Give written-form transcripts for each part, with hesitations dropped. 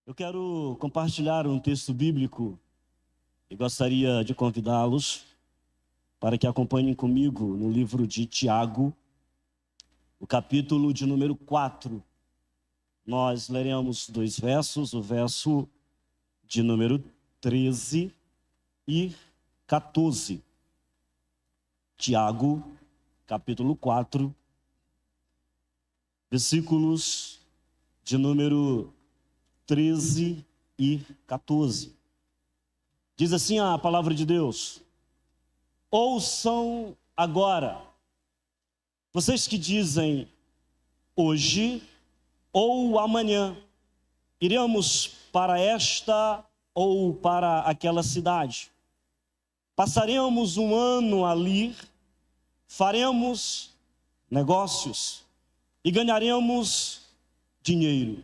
Eu quero compartilhar um texto bíblico e gostaria de convidá-los para que acompanhem comigo no livro de Tiago, o capítulo de número 4. Nós leremos dois versos, o verso de número 13 e 14. Tiago, capítulo 4, versículos de número 13 e 14. Diz assim a palavra de Deus: ouçam agora, vocês que dizem hoje ou amanhã, iremos para esta ou para aquela cidade. Passaremos um ano ali, faremos negócios e ganharemos dinheiro.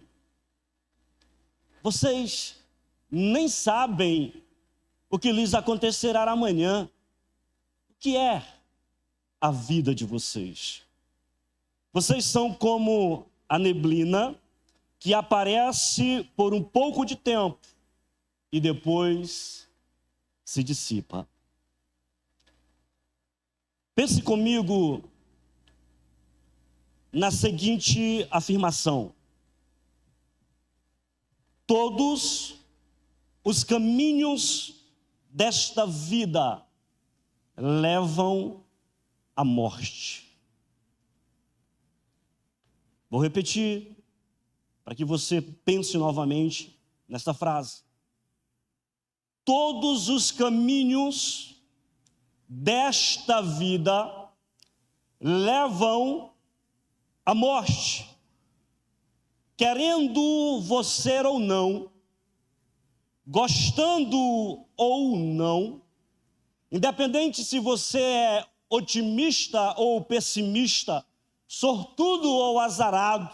Vocês nem sabem o que lhes acontecerá amanhã. O que é a vida de vocês? Vocês são como a neblina que aparece por um pouco de tempo e depois se dissipa. Pense comigo na seguinte afirmação: todos os caminhos desta vida levam à morte. Vou repetir para que você pense novamente nesta frase. Todos os caminhos desta vida levam à morte. Querendo você ou não, gostando ou não, independente se você é otimista ou pessimista, sortudo ou azarado,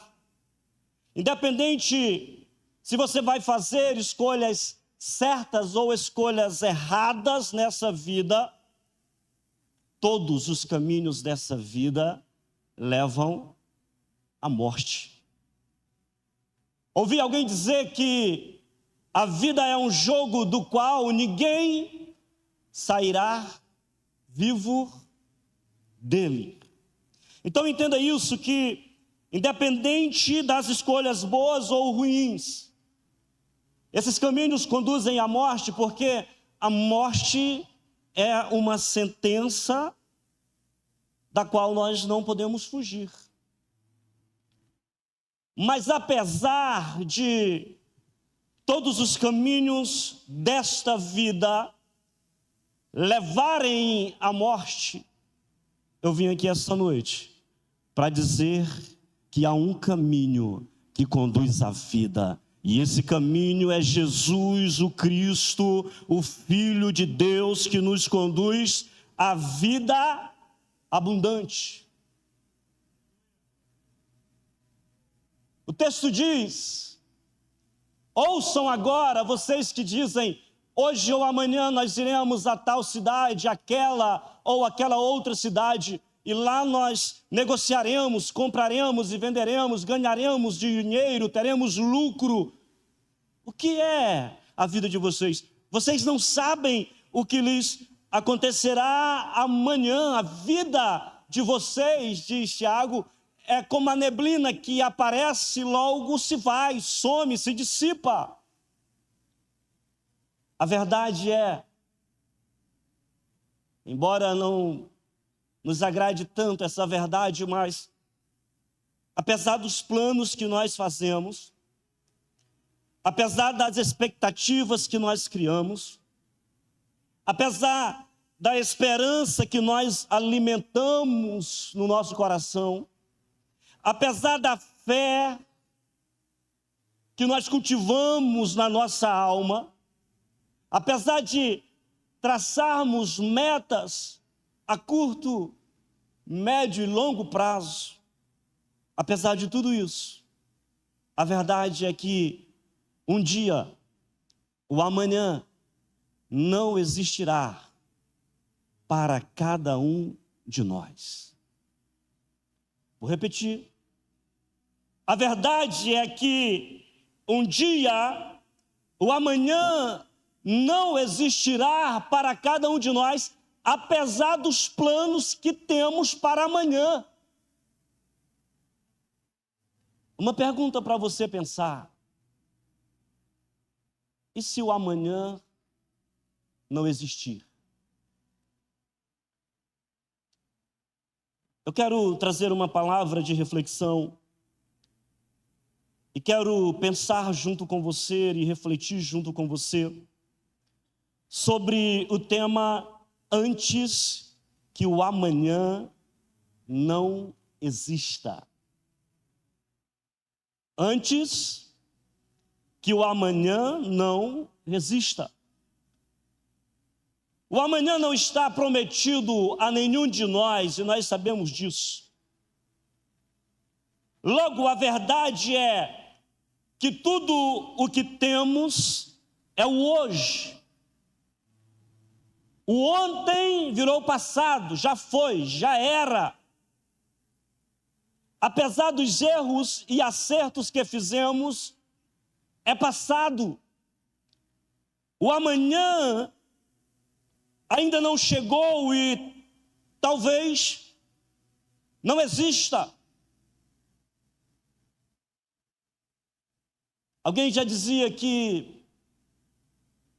independente se você vai fazer escolhas certas ou escolhas erradas nessa vida, todos os caminhos dessa vida levam à morte. Ouvi alguém dizer que a vida é um jogo do qual ninguém sairá vivo dele. Então entenda isso, que independente das escolhas boas ou ruins, esses caminhos conduzem à morte, porque a morte é uma sentença da qual nós não podemos fugir. Mas apesar de todos os caminhos desta vida levarem à morte, eu vim aqui essa noite para dizer que há um caminho que conduz à vida. E esse caminho é Jesus, o Cristo, o Filho de Deus, que nos conduz à vida abundante. O texto diz: ouçam agora, vocês que dizem hoje ou amanhã nós iremos a tal cidade, aquela ou aquela outra cidade, e lá nós negociaremos, compraremos e venderemos, ganharemos dinheiro, teremos lucro. O que é a vida de vocês? Vocês não sabem o que lhes acontecerá amanhã. A vida de vocês, diz Tiago, é como a neblina que aparece, logo se vai, some, se dissipa. A verdade é, embora não nos agrade tanto essa verdade, mas apesar dos planos que nós fazemos, apesar das expectativas que nós criamos, apesar da esperança que nós alimentamos no nosso coração, apesar da fé que nós cultivamos na nossa alma, apesar de traçarmos metas a curto, médio e longo prazo, apesar de tudo isso, a verdade é que um dia, o amanhã, não existirá para cada um de nós. Vou repetir. A verdade é que um dia O amanhã não existirá para cada um de nós, apesar dos planos que temos para amanhã. Uma pergunta para você pensar: e se o amanhã não existir? Eu quero trazer uma palavra de reflexão e quero pensar junto com você e refletir junto com você sobre o tema antes que o amanhã não exista. Antes que o amanhã não exista. O amanhã não está prometido a nenhum de nós, e nós sabemos disso. Logo, a verdade é que tudo o que temos é o hoje. O ontem virou passado, já foi, já era. Apesar dos erros e acertos que fizemos, é passado. O amanhã ainda não chegou e talvez não exista. Alguém já dizia que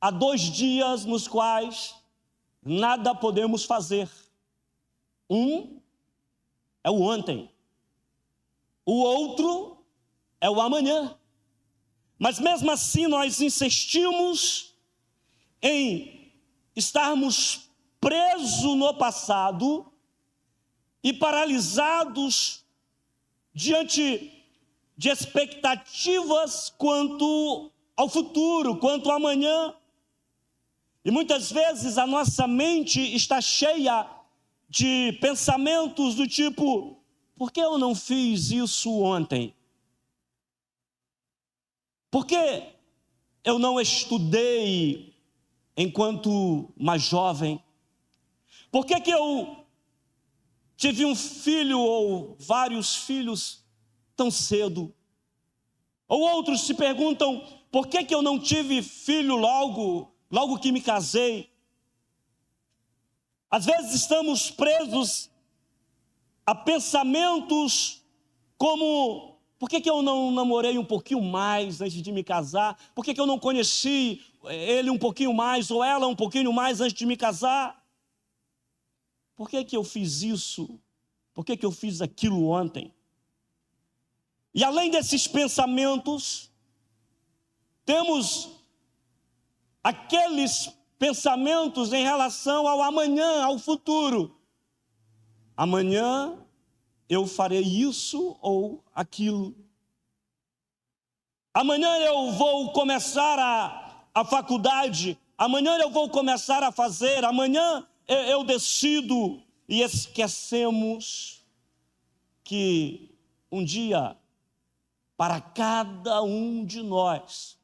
há 2 dias nos quais nada podemos fazer. Um é o ontem, o outro é o amanhã. Mas mesmo assim nós insistimos em estarmos presos no passado e paralisados diante de expectativas quanto ao futuro, quanto ao amanhã. E muitas vezes a nossa mente está cheia de pensamentos do tipo: por que eu não fiz isso ontem? Por que eu não estudei enquanto mais jovem? Por que eu tive um filho ou vários filhos tão cedo? Ou outros se perguntam: por que eu não tive filho logo que me casei? Às vezes estamos presos a pensamentos como: por que eu não namorei um pouquinho mais antes de me casar? Por que eu não conheci ele um pouquinho mais ou ela um pouquinho mais antes de me casar? Por que eu fiz isso? Por que eu fiz aquilo ontem? E além desses pensamentos, temos aqueles pensamentos em relação ao amanhã, ao futuro. Amanhã eu farei isso ou aquilo. Amanhã eu vou começar a faculdade. Amanhã eu vou começar a fazer. Amanhã eu decido. E esquecemos que um dia, para cada um de nós,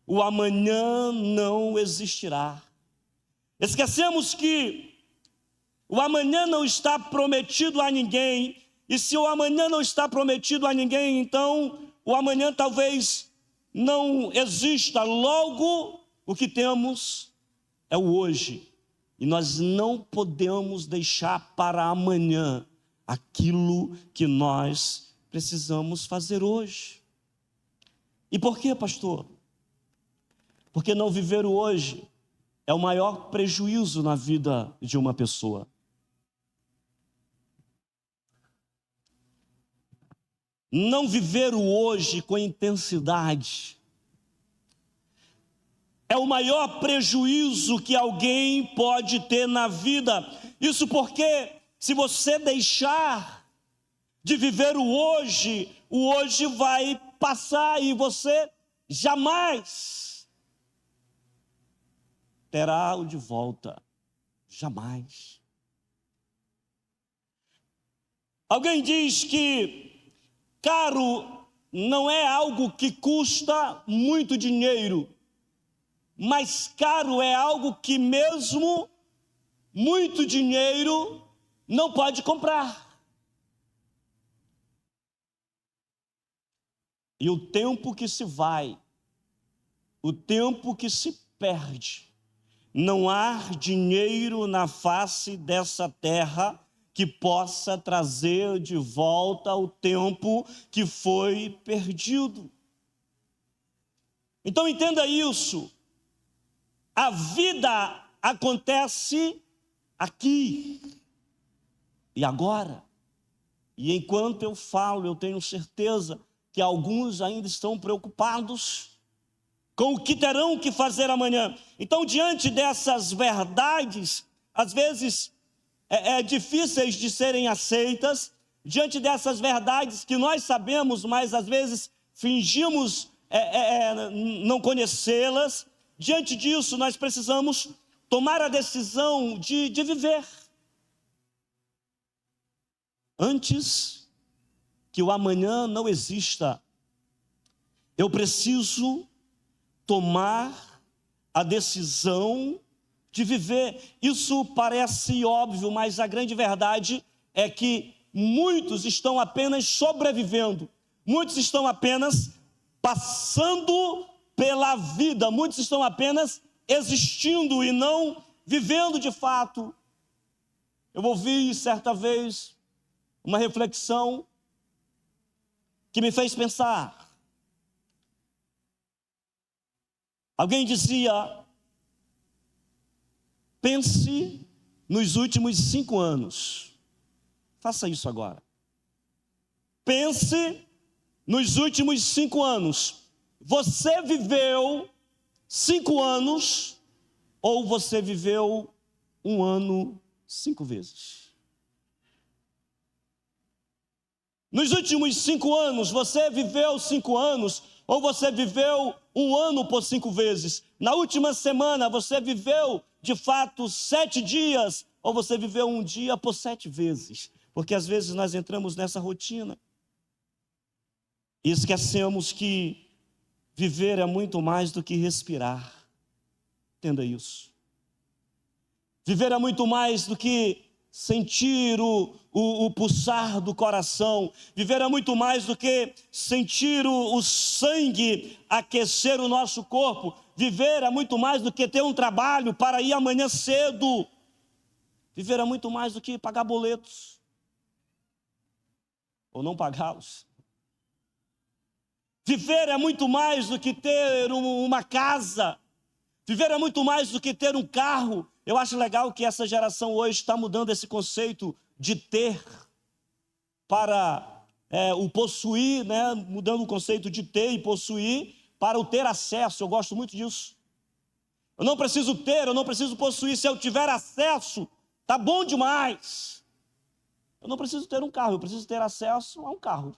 o amanhã não existirá. Esquecemos que o amanhã não está prometido a ninguém. E se o amanhã não está prometido a ninguém, então o amanhã talvez não exista. Logo, o que temos é o hoje. E nós não podemos deixar para amanhã aquilo que nós precisamos fazer hoje. E por quê, pastor? Porque não viver o hoje é o maior prejuízo na vida de uma pessoa. Não viver o hoje com intensidade é o maior prejuízo que alguém pode ter na vida. Isso porque, se você deixar de viver o hoje vai passar e você jamais terá o de volta. Jamais. Alguém diz que caro não é algo que custa muito dinheiro, mas caro é algo que mesmo muito dinheiro não pode comprar. E o tempo que se vai o tempo que se perde. Não há dinheiro na face dessa terra que possa trazer de volta o tempo que foi perdido. Então entenda isso. A vida acontece aqui e agora. E enquanto eu falo, eu tenho certeza que alguns ainda estão preocupados com o que terão que fazer amanhã. Então, diante dessas verdades, às vezes difíceis de serem aceitas, diante dessas verdades que nós sabemos, mas às vezes fingimos não conhecê-las, diante disso nós precisamos tomar a decisão de viver. Antes que o amanhã não exista, eu preciso tomar a decisão de viver. Isso parece óbvio, mas a grande verdade é que muitos estão apenas sobrevivendo, muitos estão apenas passando pela vida, muitos estão apenas existindo e não vivendo de fato. Eu ouvi certa vez uma reflexão que me fez pensar. Alguém dizia: pense nos últimos 5 anos. Faça isso agora. Pense nos últimos 5 anos. Você viveu 5 anos ou você viveu 1 ano 5 vezes? Nos últimos 5 anos, você viveu 5 anos ou você viveu 1 ano por 5 vezes? Na última semana, você viveu, de fato, 7 dias ou você viveu 1 dia por 7 vezes? Porque às vezes nós entramos nessa rotina e esquecemos que viver é muito mais do que respirar. Entenda isso. Viver é muito mais do que sentir o pulsar do coração. Viver é muito mais do que sentir o sangue aquecer o nosso corpo. Viver é muito mais do que ter um trabalho para ir amanhã cedo. Viver é muito mais do que pagar boletos ou não pagá-los. Viver é muito mais do que ter uma casa. Viver é muito mais do que ter um carro. Eu acho legal que essa geração hoje está mudando esse conceito de ter para o possuir, né? Mudando o conceito de ter e possuir para o ter acesso. Eu gosto muito disso. Eu não preciso ter, eu não preciso possuir. Se eu tiver acesso, tá bom demais. Eu não preciso ter um carro, eu preciso ter acesso a um carro.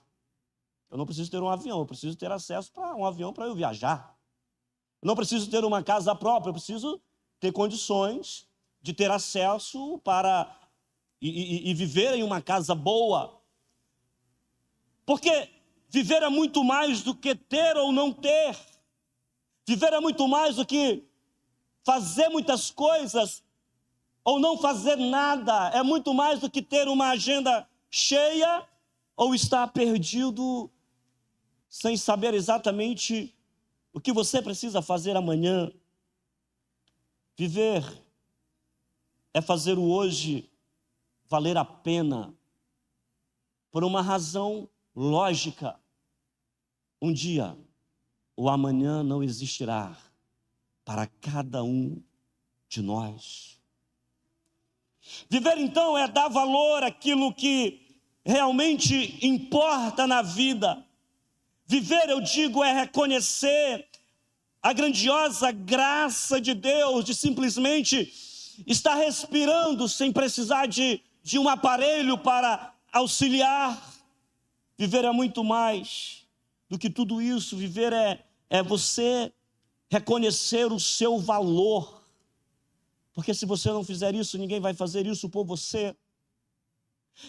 Eu não preciso ter um avião, eu preciso ter acesso a um avião para eu viajar. Eu não preciso ter uma casa própria, eu preciso ter condições de ter acesso para e viver em uma casa boa. Porque viver é muito mais do que ter ou não ter. Viver é muito mais do que fazer muitas coisas ou não fazer nada. É muito mais do que ter uma agenda cheia ou estar perdido sem saber exatamente o que você precisa fazer amanhã. Viver é fazer o hoje valer a pena, por uma razão lógica. Um dia, o amanhã não existirá para cada um de nós. Viver, então, é dar valor àquilo que realmente importa na vida. Viver, eu digo, é reconhecer a grandiosa graça de Deus, de simplesmente estar respirando sem precisar de um aparelho para auxiliar. Viver é muito mais do que tudo isso. Viver é você reconhecer o seu valor. Porque se você não fizer isso, ninguém vai fazer isso por você.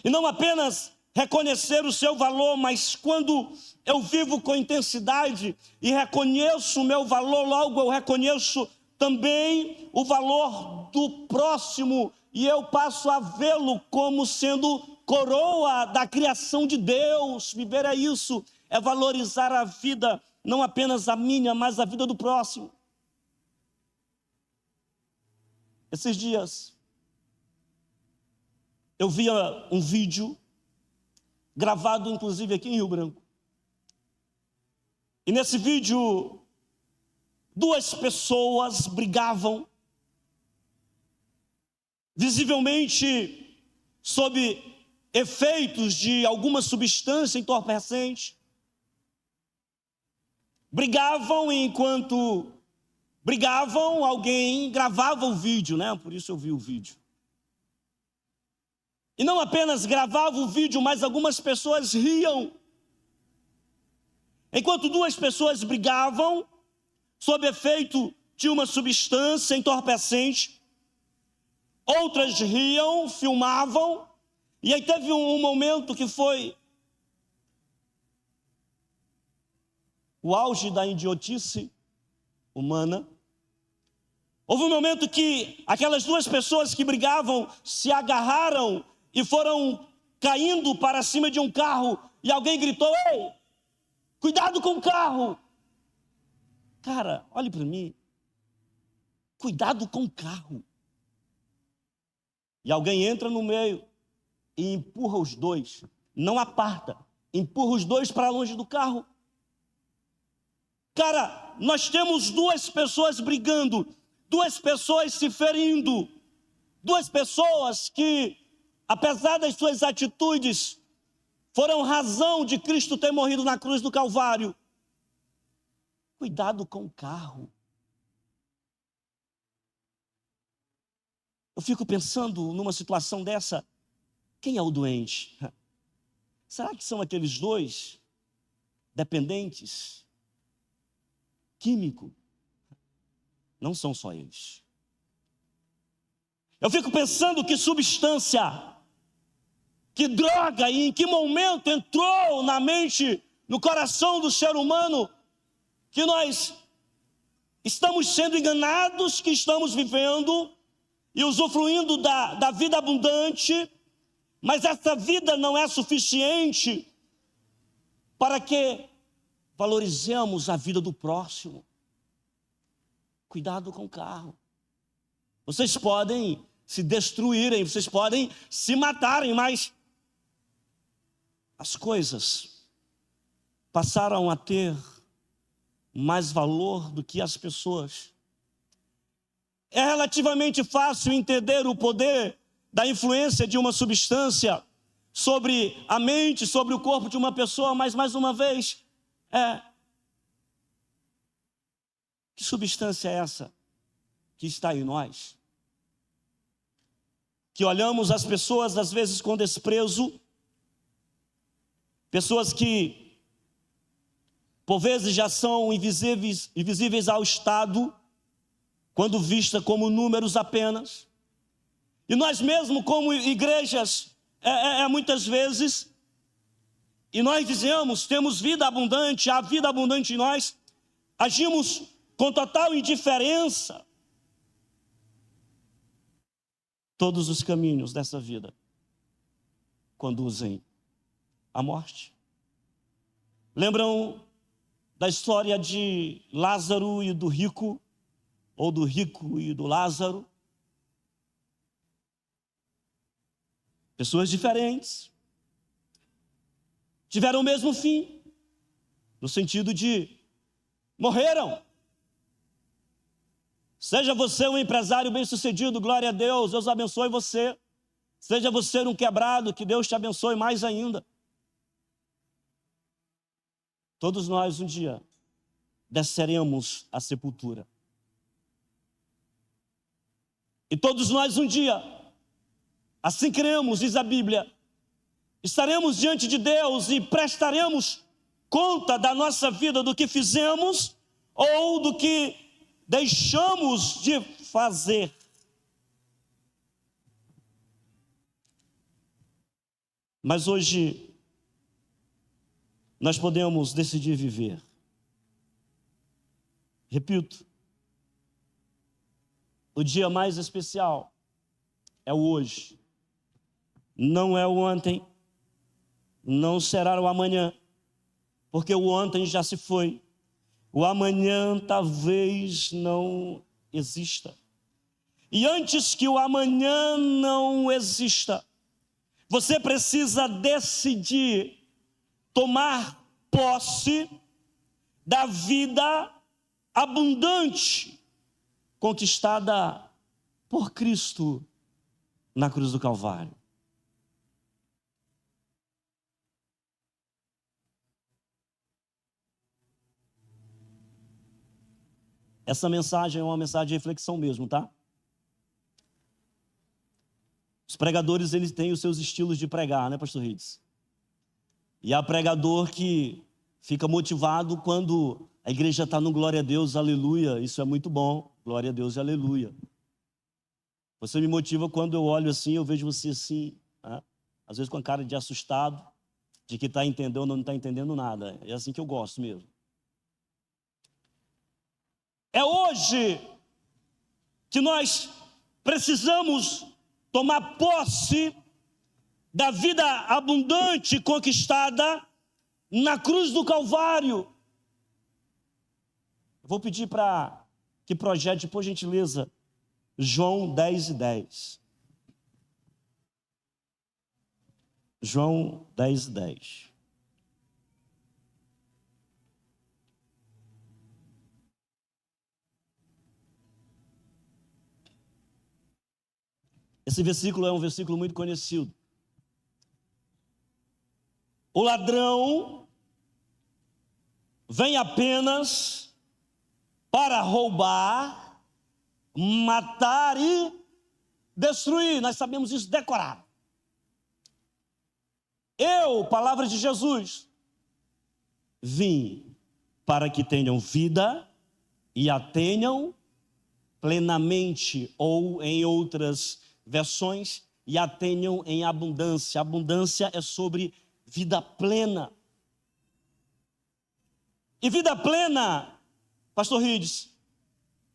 E não apenas reconhecer o seu valor, mas quando eu vivo com intensidade e reconheço o meu valor, logo eu reconheço também o valor do próximo e eu passo a vê-lo como sendo coroa da criação de Deus. Viver é isso, é valorizar a vida não apenas a minha, mas a vida do próximo. Esses dias, eu via um vídeo, gravado inclusive aqui em Rio Branco. E nesse vídeo, duas pessoas brigavam, visivelmente sob efeitos de alguma substância entorpecente. Brigavam e enquanto brigavam, alguém gravava o vídeo, né? Por isso eu vi o vídeo. E não apenas gravava o vídeo, mas algumas pessoas riam. Enquanto duas pessoas brigavam, sob efeito de uma substância entorpecente, outras riam, filmavam, e aí teve um momento que foi o auge da idiotice humana. Houve um momento que aquelas duas pessoas que brigavam se agarraram e foram caindo para cima de um carro, e alguém gritou: ei, cuidado com o carro. Cara, olhe para mim. Cuidado com o carro. E alguém entra no meio e empurra os dois. Não aparta. Empurra os dois para longe do carro. Cara, nós temos duas pessoas brigando. Duas pessoas se ferindo. Duas pessoas que, apesar das suas atitudes, foram razão de Cristo ter morrido na cruz do Calvário. Cuidado com o carro. Eu fico pensando numa situação dessa, quem é o doente? Será que são aqueles dois dependentes químico? Não são só eles. Eu fico pensando que substância, que droga e em que momento entrou na mente, no coração do ser humano, que nós estamos sendo enganados, que estamos vivendo e usufruindo da vida abundante, mas essa vida não é suficiente para que valorizemos a vida do próximo. Cuidado com o carro. Vocês podem se destruírem, vocês podem se matarem, mas as coisas passaram a ter mais valor do que as pessoas. É relativamente fácil entender o poder da influência de uma substância sobre a mente, sobre o corpo de uma pessoa, mas mais uma vez, que substância é essa que está em nós? Que olhamos as pessoas às vezes com desprezo, pessoas que por vezes já são invisíveis ao Estado, quando vista como números apenas. E nós mesmos, como igrejas, muitas vezes, e nós dizemos, temos vida abundante, há vida abundante em nós, agimos com total indiferença. Todos os caminhos dessa vida conduzem à morte. Lembram da história de Lázaro e do rico, ou do rico e do Lázaro? Pessoas diferentes, tiveram o mesmo fim, no sentido de morreram. Seja você um empresário bem-sucedido, glória a Deus, Deus abençoe você. Seja você um quebrado, que Deus te abençoe mais ainda. Todos nós um dia desceremos à sepultura. E todos nós um dia, assim cremos, diz a Bíblia, estaremos diante de Deus e prestaremos conta da nossa vida, do que fizemos ou do que deixamos de fazer. Mas hoje nós podemos decidir viver. Repito, o dia mais especial é o hoje. Não é o ontem, não será o amanhã, porque o ontem já se foi O amanhã talvez não exista. E antes que o amanhã não exista, você precisa decidir tomar posse da vida abundante conquistada por Cristo na cruz do Calvário. Essa mensagem é uma mensagem de reflexão mesmo, tá? Os pregadores, eles têm os seus estilos de pregar, né, pastor Rides? E há pregador que fica motivado quando a igreja está no glória a Deus, aleluia. Isso é muito bom, glória a Deus e aleluia. Você me motiva quando eu olho assim, eu vejo você assim, né? Às vezes com a cara de assustado, de que está entendendo ou não está entendendo nada. É assim que eu gosto mesmo. É hoje que nós precisamos tomar posse da vida abundante conquistada na cruz do Calvário. Eu vou pedir para que projete, por gentileza, João 10:10. João 10:10. Esse versículo é um versículo muito conhecido. O ladrão vem apenas para roubar, matar e destruir. Nós sabemos isso decorado. Eu, palavra de Jesus, vim para que tenham vida e a tenham plenamente, ou em outras versões, e a tenham em abundância. Abundância é sobre vida plena. E vida plena, pastor Rides,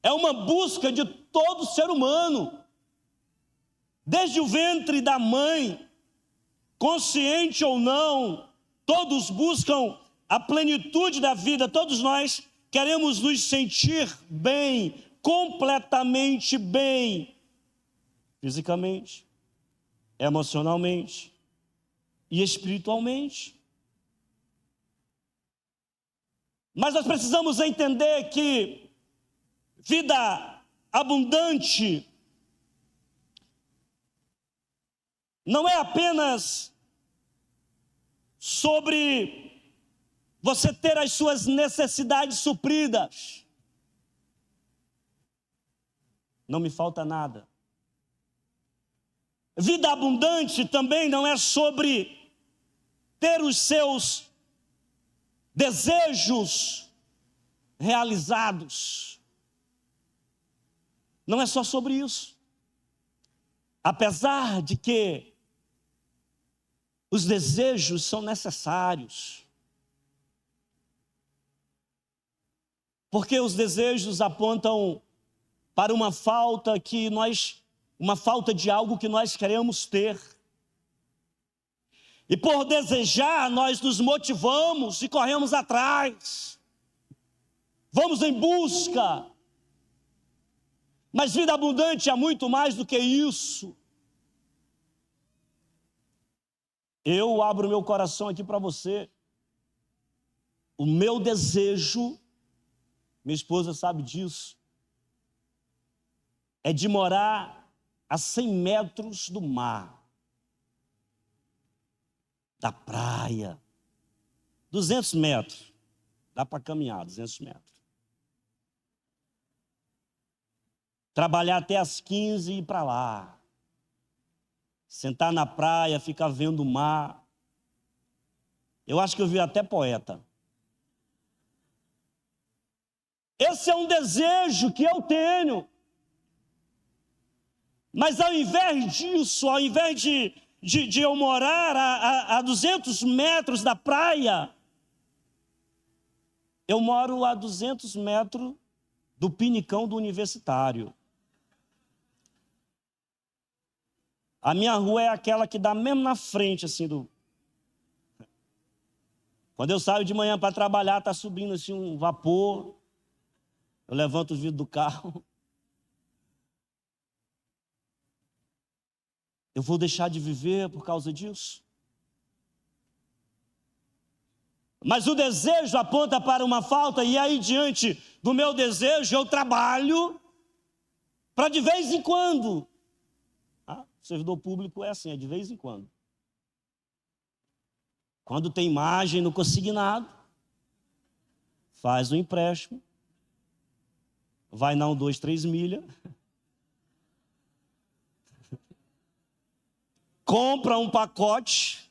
é uma busca de todo ser humano, desde o ventre da mãe, consciente ou não, todos buscam a plenitude da vida. Todos nós queremos nos sentir bem, completamente bem, fisicamente, emocionalmente e espiritualmente. Mas nós precisamos entender que vida abundante não é apenas sobre você ter as suas necessidades supridas. Não me falta nada. Vida abundante também não é sobre ter os seus desejos realizados. Não é só sobre isso. Apesar de que os desejos são necessários, porque os desejos apontam para uma falta de algo que nós queremos ter. E por desejar, nós nos motivamos e corremos atrás. Vamos em busca. Mas vida abundante é muito mais do que isso. Eu abro meu coração aqui para você. O meu desejo, minha esposa sabe disso, é de morar a 100 metros do mar, da praia, 200 metros, dá para caminhar 200 metros. Trabalhar até às 15 e ir para lá, sentar na praia, ficar vendo o mar. Eu acho que eu vi até poeta. Esse é um desejo que eu tenho. Mas ao invés disso, ao invés de eu morar a 200 metros da praia, eu moro a 200 metros do pinicão do universitário. A minha rua é aquela que dá mesmo na frente, assim, Quando eu saio de manhã para trabalhar, está subindo assim um vapor. Eu levanto o vidro do carro. Eu vou deixar de viver por causa disso? Mas o desejo aponta para uma falta, e aí diante do meu desejo eu trabalho para de vez em quando. O servidor público é assim, é de vez em quando. Quando tem margem no consignado, faz um empréstimo, vai na 1, 2, 3 milha, compra um pacote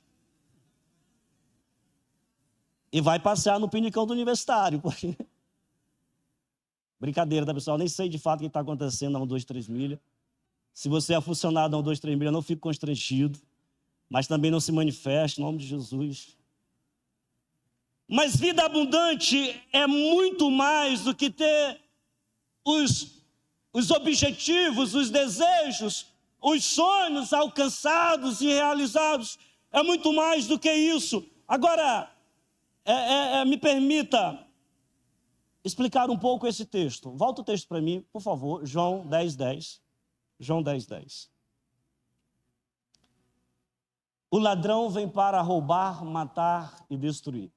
e vai passear no pinicão do universitário. Brincadeira, tá, pessoal? Nem sei de fato o que está acontecendo na 1, 2, 3 milha. Se você é funcionário da 1, 2, 3 milha, não fique constrangido, mas também não se manifeste, em nome de Jesus. Mas vida abundante é muito mais do que ter os objetivos, os desejos, os sonhos alcançados e realizados. É muito mais do que isso. Agora, me permita explicar um pouco esse texto. Volta o texto para mim, por favor. João 10:10. João 10:10. O ladrão vem para roubar, matar e destruir.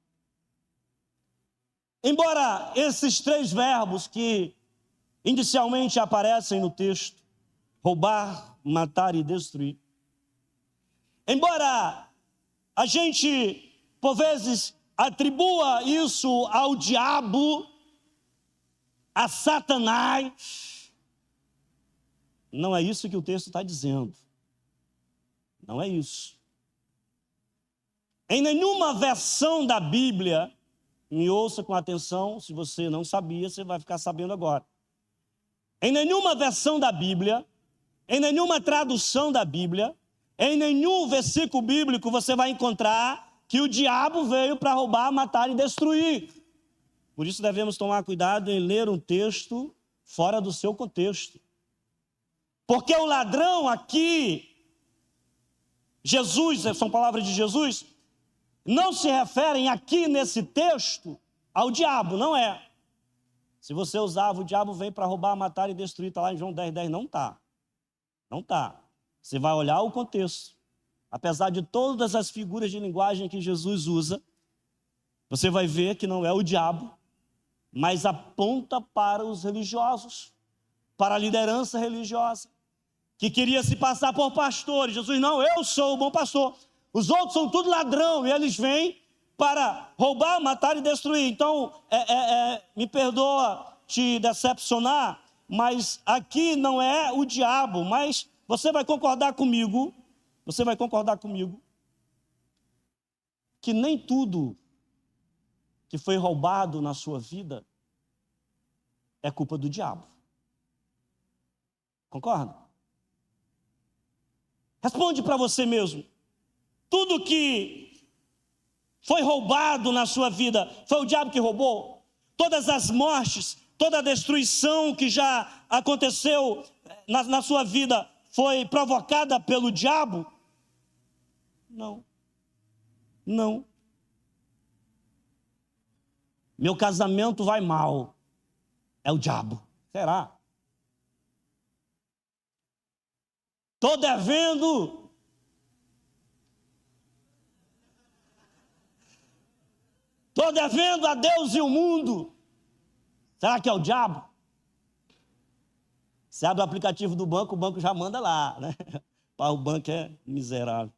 Embora esses 3 verbos que inicialmente aparecem no texto, roubar, matar e destruir, embora a gente, por vezes, atribua isso ao diabo, a Satanás, não é isso que o texto está dizendo. Não é isso. Em nenhuma versão da Bíblia, me ouça com atenção, se você não sabia, você vai ficar sabendo agora. Em nenhuma versão da Bíblia, em nenhuma tradução da Bíblia, em nenhum versículo bíblico você vai encontrar que o diabo veio para roubar, matar e destruir. Por isso devemos tomar cuidado em ler um texto fora do seu contexto. Porque o ladrão aqui, Jesus, são palavras de Jesus, não se referem aqui nesse texto ao diabo, não é. Se você usava o diabo vem para roubar, matar e destruir, está lá em João 10:10, não está. Não está. Você vai olhar o contexto. Apesar de todas as figuras de linguagem que Jesus usa, você vai ver que não é o diabo, mas aponta para os religiosos, para a liderança religiosa, que queria se passar por pastores. Jesus, não, eu sou o bom pastor. Os outros são tudo ladrão, e eles vêm para roubar, matar e destruir. Então, me perdoa te decepcionar, mas aqui não é o diabo, mas você vai concordar comigo, que nem tudo que foi roubado na sua vida é culpa do diabo. Concorda? Responde para você mesmo. Tudo que foi roubado na sua vida, foi o diabo que roubou? Todas as mortes, toda a destruição que já aconteceu na sua vida foi provocada pelo diabo? Não. Não. Meu casamento vai mal. É o diabo. Será? Estou devendo. Estou devendo a Deus e o mundo. Será que é o diabo? Você abre o aplicativo do banco, o banco já manda lá, né? O banco é miserável.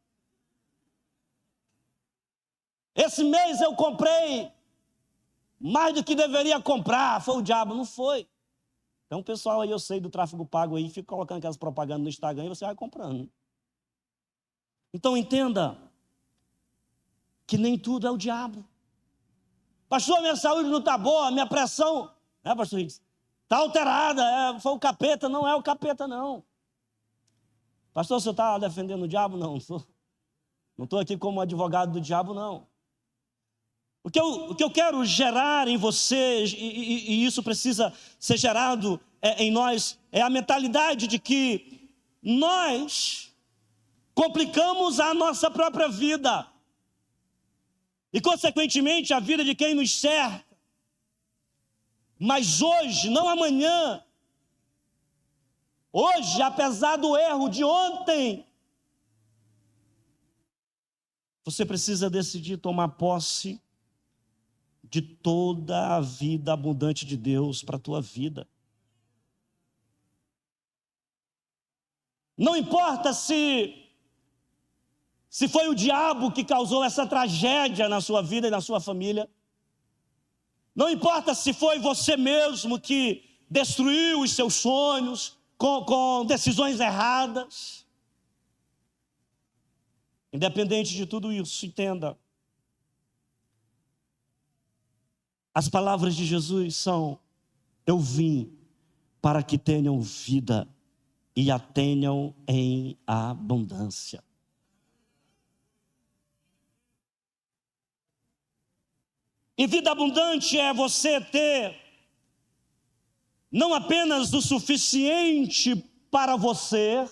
Esse mês eu comprei mais do que deveria comprar. Foi o diabo, não foi. Então o pessoal aí, eu sei do tráfego pago aí, fica colocando aquelas propagandas no Instagram e você vai comprando. Então entenda que nem tudo é o diabo. Pastor, minha saúde não está boa, minha pressão, né, pastor Ricks? Está alterada, foi o capeta. Não é o capeta, não. Pastor, você está defendendo o diabo? Não estou aqui como advogado do diabo, não. O que eu quero gerar em você, e isso precisa ser gerado em nós, é a mentalidade de que nós complicamos a nossa própria vida. e, consequentemente, a vida de quem nos cerca. Mas hoje, não amanhã, hoje, apesar do erro de ontem, você precisa decidir tomar posse de toda a vida abundante de Deus para a tua vida. Não importa se foi o diabo que causou essa tragédia na sua vida e na sua família. Não importa se foi você mesmo que destruiu os seus sonhos com decisões erradas. Independente de tudo isso, entenda. As palavras de Jesus são: eu vim para que tenham vida e a tenham em abundância. E vida abundante é você ter não apenas o suficiente para você,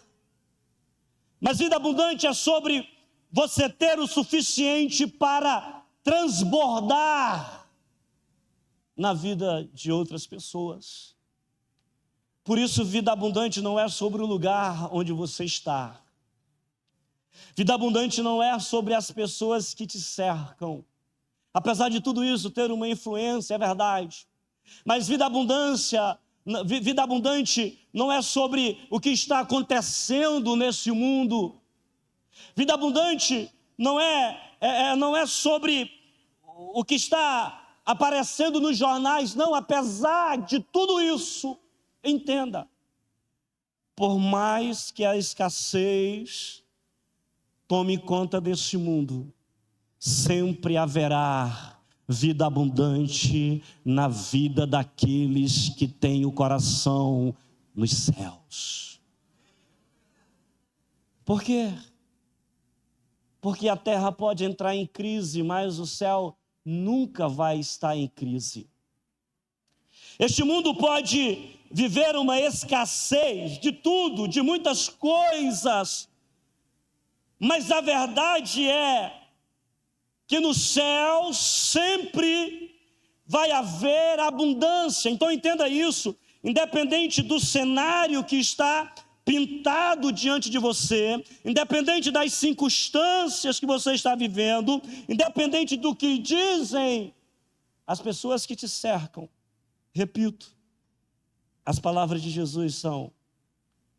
mas vida abundante é sobre você ter o suficiente para transbordar na vida de outras pessoas. Por isso, vida abundante não é sobre o lugar onde você está. Vida abundante não é sobre as pessoas que te cercam. Apesar de tudo isso ter uma influência, é verdade. Mas vida abundante não é sobre o que está acontecendo nesse mundo. Vida abundante não é sobre o que está aparecendo nos jornais. Não, apesar de tudo isso, entenda. Por mais que a escassez tome conta desse mundo, sempre haverá vida abundante na vida daqueles que têm o coração nos céus. Por quê? Porque a terra pode entrar em crise, mas o céu nunca vai estar em crise. Este mundo pode viver uma escassez de tudo, de muitas coisas, mas a verdade é que no céu sempre vai haver abundância. Então entenda isso, independente do cenário que está pintado diante de você, independente das circunstâncias que você está vivendo, independente do que dizem as pessoas que te cercam. Repito, as palavras de Jesus são: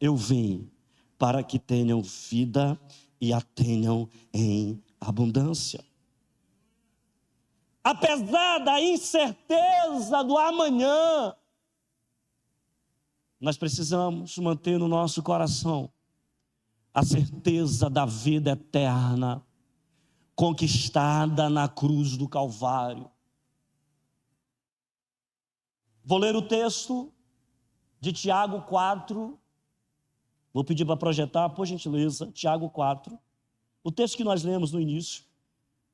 eu vim para que tenham vida e a tenham em abundância. Apesar da incerteza do amanhã, nós precisamos manter no nosso coração a certeza da vida eterna, conquistada na cruz do Calvário. Vou ler o texto de Tiago 4, vou pedir para projetar, por gentileza, Tiago 4, o texto que nós lemos no início,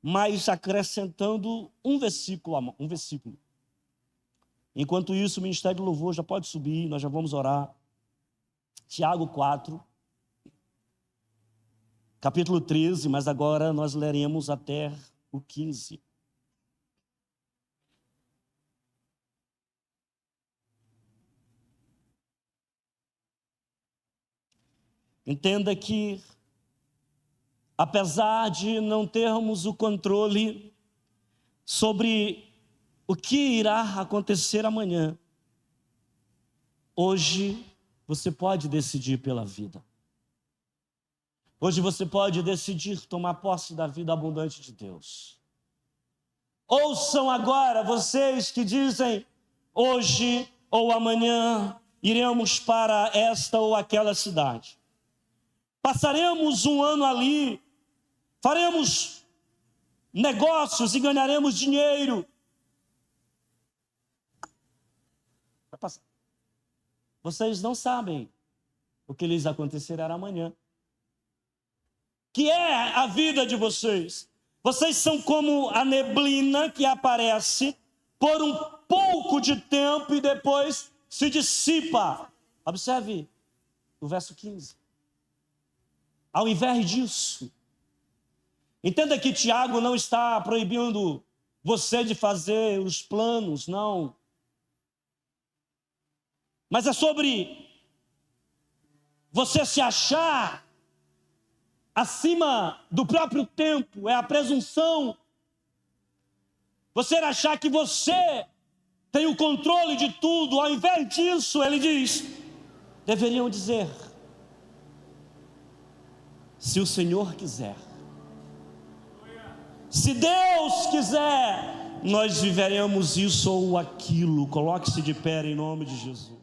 mas acrescentando um versículo. Enquanto isso, o Ministério do Louvor já pode subir, nós já vamos orar. Tiago 4, capítulo 13, mas agora nós leremos até o 15. Entenda que, apesar de não termos o controle sobre o que irá acontecer amanhã, hoje você pode decidir pela vida. Hoje você pode decidir tomar posse da vida abundante de Deus. Ouçam agora vocês que dizem: hoje ou amanhã iremos para esta ou aquela cidade. Passaremos um ano ali, faremos negócios e ganharemos dinheiro. Vocês não sabem o que lhes acontecerá amanhã. Que é a vida de vocês? Vocês são como a neblina que aparece por um pouco de tempo e depois se dissipa. Observe o verso 15. Ao invés disso, Entenda que Tiago não está proibindo você de fazer os planos, não. Mas é sobre você se achar acima do próprio tempo, é a presunção. Você achar que você tem o controle de tudo. Ao invés disso, ele diz, deveriam dizer, se o Senhor quiser, se Deus quiser, nós viveremos isso ou aquilo. Coloque-se de pé em nome de Jesus.